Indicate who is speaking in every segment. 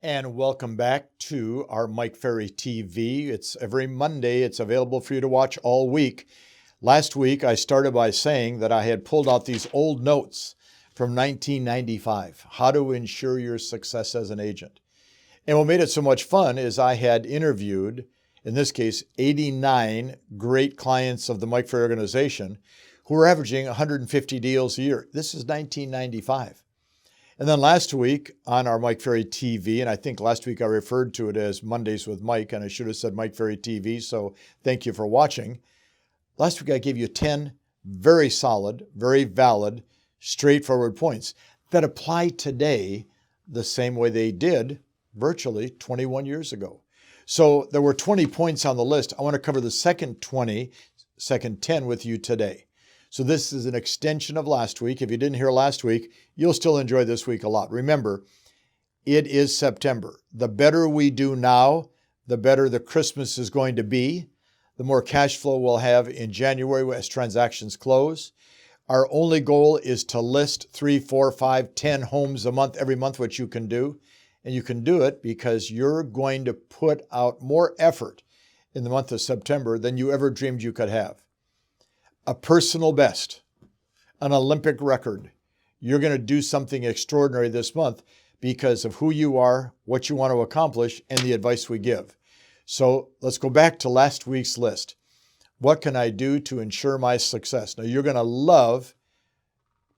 Speaker 1: And welcome back to our Mike Ferry TV. It's every Monday. It's available for you to watch all week. Last week, I started by saying that I had pulled out these old notes from 1995, how to ensure your success as an agent. And what made it so much fun is I had interviewed, in this case, 89 great clients of the Mike Ferry organization who were averaging 150 deals a year. This is 1995. And then last week on our Mike Ferry TV, and I think last week I referred to it as Mondays with Mike, and I should have said Mike Ferry TV, so thank you for watching. Last week I gave you 10 very solid, very valid, straightforward points that apply today the same way they did virtually 21 years ago. So there were 20 points on the list. I want to cover the second 10 with you today. So this is an extension of last week. If you didn't hear last week, you'll still enjoy this week a lot. Remember, it is September. The better we do now, the better the Christmas is going to be, the more cash flow we'll have in January as transactions close. Our only goal is to list 3, 4, 5, 10 homes a month, every month, which you can do. And you can do it because you're going to put out more effort in the month of September than you ever dreamed you could have. A personal best, an Olympic record. You're going to do something extraordinary this month because of who you are, what you want to accomplish, and the advice we give. So let's go back to last week's list. What can I do to ensure my success? Now, you're going to love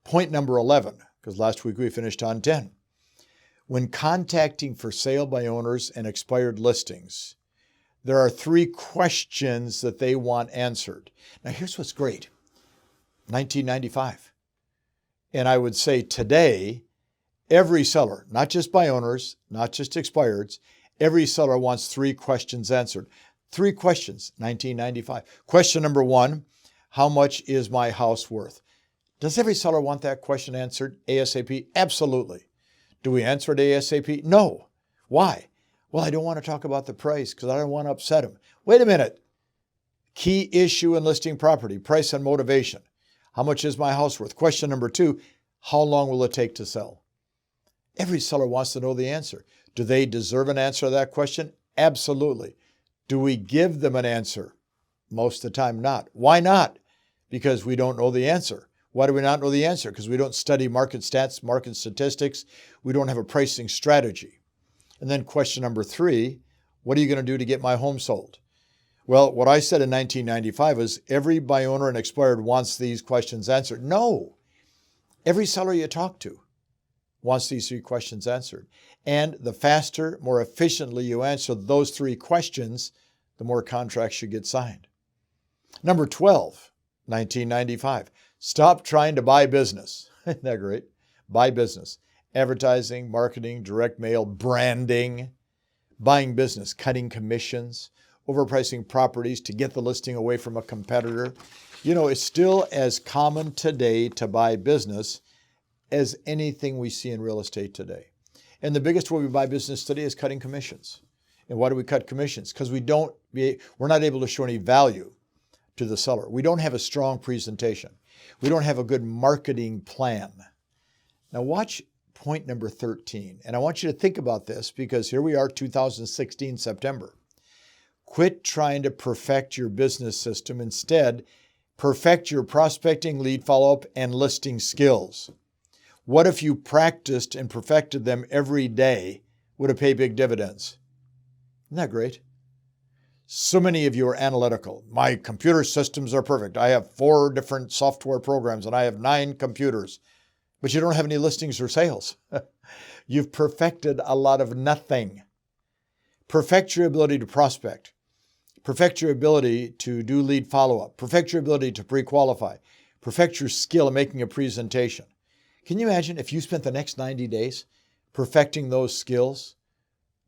Speaker 1: point number 11 because last week we finished on 10. When contacting for sale by owners and expired listings, there are 3 questions that they want answered. Now, here's what's great. 1995. And I would say today, every seller, not just by owners, not just expireds, every seller wants 3 questions answered. 3 questions, 1995. Question number 1, how much is my house worth? Does every seller want that question answered ASAP? Absolutely. Do we answer it ASAP? No. Why? Well, I don't want to talk about the price because I don't want to upset him. Wait a minute. Key issue in listing property, price and motivation. How much is my house worth? Question number 2, how long will it take to sell? Every seller wants to know the answer. Do they deserve an answer to that question? Absolutely. Do we give them an answer? Most of the time not. Why not? Because we don't know the answer. Why do we not know the answer? Because we don't study market stats, market statistics. We don't have a pricing strategy. And then question number 3, what are you going to do to get my home sold? Well, what I said in 1995 is every buy owner and expired wants these questions answered. No, every seller you talk to wants these 3 questions answered. And the faster, more efficiently you answer those 3 questions, the more contracts you get signed. Number 12, 1995, stop trying to buy business. Isn't that great? Buy business. Advertising, marketing, direct mail, branding, buying business, cutting commissions, overpricing properties to get the listing away from a competitor. You know, it's still as common today to buy business as anything we see in real estate today. And the biggest way we buy business today is cutting commissions. And why do we cut commissions? Because we're not able to show any value to the seller. We don't have a strong presentation. We don't have a good marketing plan. Now watch point number 13. And I want you to think about this because here we are, 2016, September. Quit trying to perfect your business system. Instead, perfect your prospecting, lead follow-up, and listing skills. What if you practiced and perfected them every day? Would it pay big dividends? Isn't that great? So many of you are analytical. My computer systems are perfect. I have 4 different software programs and I have 9 computers. But you don't have any listings or sales. You've perfected a lot of nothing. Perfect your ability to prospect. Perfect your ability to do lead follow-up. Perfect your ability to pre-qualify. Perfect your skill in making a presentation. Can you imagine if you spent the next 90 days perfecting those skills,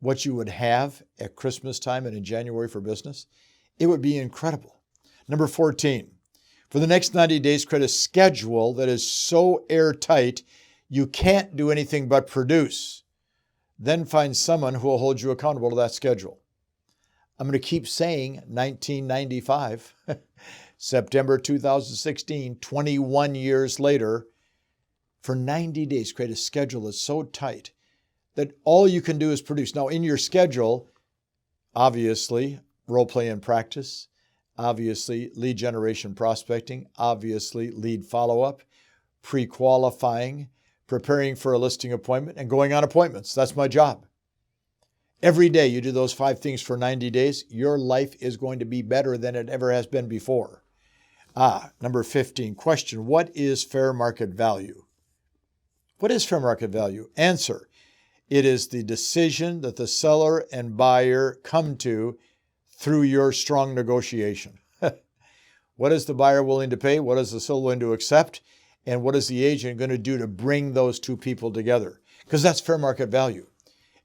Speaker 1: what you would have at Christmas time and in January for business? It would be incredible. Number 14. For the next 90 days, create a schedule that is so airtight you can't do anything but produce. Then find someone who will hold you accountable to that schedule. I'm going to keep saying 1995, September 2016, 21 years later. For 90 days, create a schedule that's so tight that all you can do is produce. Now, in your schedule, obviously, role play and practice, obviously, lead generation prospecting, obviously, lead follow-up, pre-qualifying, preparing for a listing appointment, and going on appointments. That's my job. Every day you do those 5 things for 90 days, your life is going to be better than it ever has been before. Number 15, question, what is fair market value? What is fair market value? Answer, it is the decision that the seller and buyer come to through your strong negotiation. What is the buyer willing to pay? What is the seller willing to accept? And what is the agent going to do to bring those two people together? Because that's fair market value.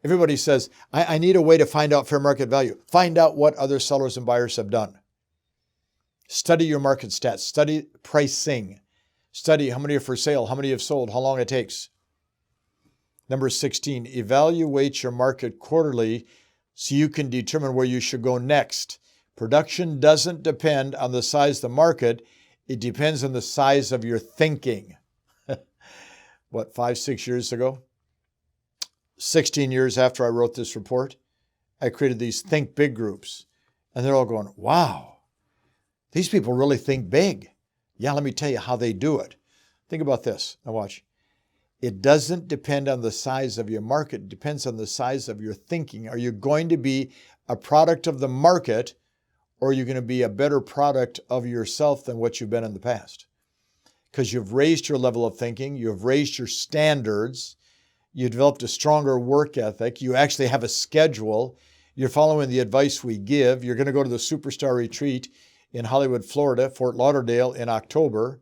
Speaker 1: Everybody says, I need a way to find out fair market value. Find out what other sellers and buyers have done. Study your market stats. Study pricing. Study how many are for sale, how many have sold, how long it takes. Number 16, evaluate your market quarterly so you can determine where you should go next. Production doesn't depend on the size of the market. It depends on the size of your thinking. 5-6 years ago? 16 years after I wrote this report, I created these Think Big groups. And they're all going, wow, these people really think big. Yeah, let me tell you how they do it. Think about this. Now watch. It doesn't depend on the size of your market. It depends on the size of your thinking. Are you going to be a product of the market, or are you going to be a better product of yourself than what you've been in the past? Because you've raised your level of thinking. You've raised your standards. You developed a stronger work ethic. You actually have a schedule. You're following the advice we give. You're going to go to the Superstar Retreat in Hollywood, Florida, Fort Lauderdale in October.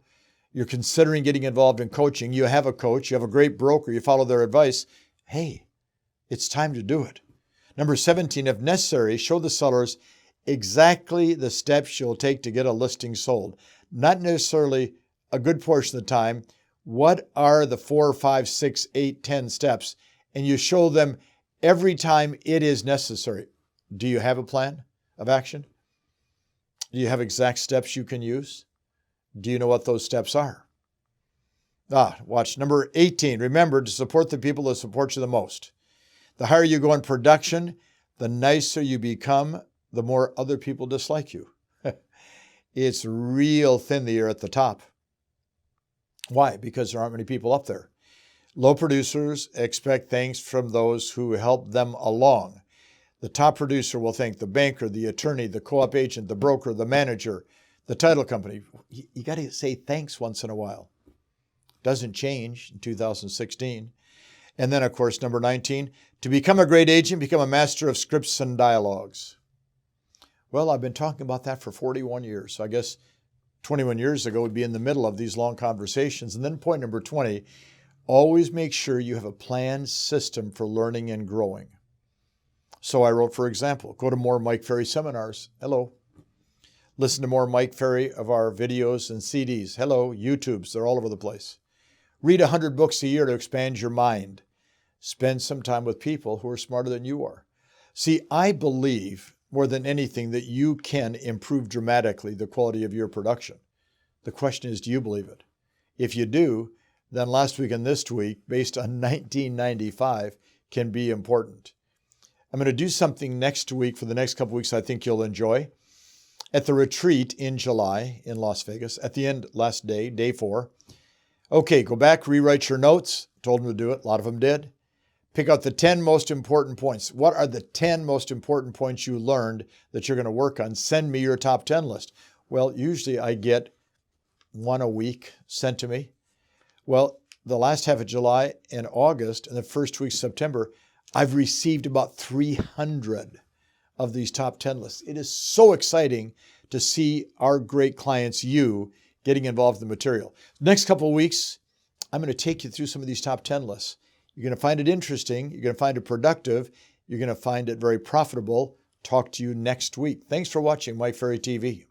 Speaker 1: You're considering getting involved in coaching. You have a coach. You have a great broker. You follow their advice. Hey, it's time to do it. Number 17, if necessary, show the sellers exactly the steps you'll take to get a listing sold. Not necessarily a good portion of the time. What are the 4, 5, 6, 8, 10 steps? And you show them every time it is necessary. Do you have a plan of action? Do you have exact steps you can use? Do you know what those steps are? Watch. Number 18, remember to support the people that support you the most. The higher you go in production, the nicer you become, the more other people dislike you. It's real thin the air at the top. Why? Because there aren't many people up there. Low producers expect thanks from those who help them along. The top producer will thank the banker, the attorney, the co-op agent, the broker, the manager, the title company. You got to say thanks once in a while. Doesn't change in 2016. And then, of course, number 19, to become a great agent, become a master of scripts and dialogues. Well, I've been talking about that for 41 years. So I guess 21 years ago would be in the middle of these long conversations. And then point number 20, always make sure you have a planned system for learning and growing. So I wrote, for example, go to more Mike Ferry seminars. Hello. Listen to more Mike Ferry of our videos and CDs. Hello. YouTubes. They're all over the place. Read 100 books a year to expand your mind. Spend some time with people who are smarter than you are. See, I believe more than anything that you can improve dramatically the quality of your production. The question is, do you believe it? If you do, then last week and this week, based on 1995, can be important. I'm going to do something next week for the next couple weeks I think you'll enjoy. At the retreat in July in Las Vegas, at the end, last day, day 4. Okay, go back, rewrite your notes. Told them to do it. A lot of them did. Pick out the 10 most important points. What are the 10 most important points you learned that you're going to work on? Send me your top 10 list. Well, usually I get one a week sent to me. Well, the last half of July and August and the first week of September, I've received about 300 of these top 10 lists. It is so exciting to see our great clients, you, getting involved in the material. Next couple of weeks, I'm going to take you through some of these top 10 lists. You're going to find it interesting. You're going to find it productive. You're going to find it very profitable. Talk to you next week. Thanks for watching Mike Ferry TV.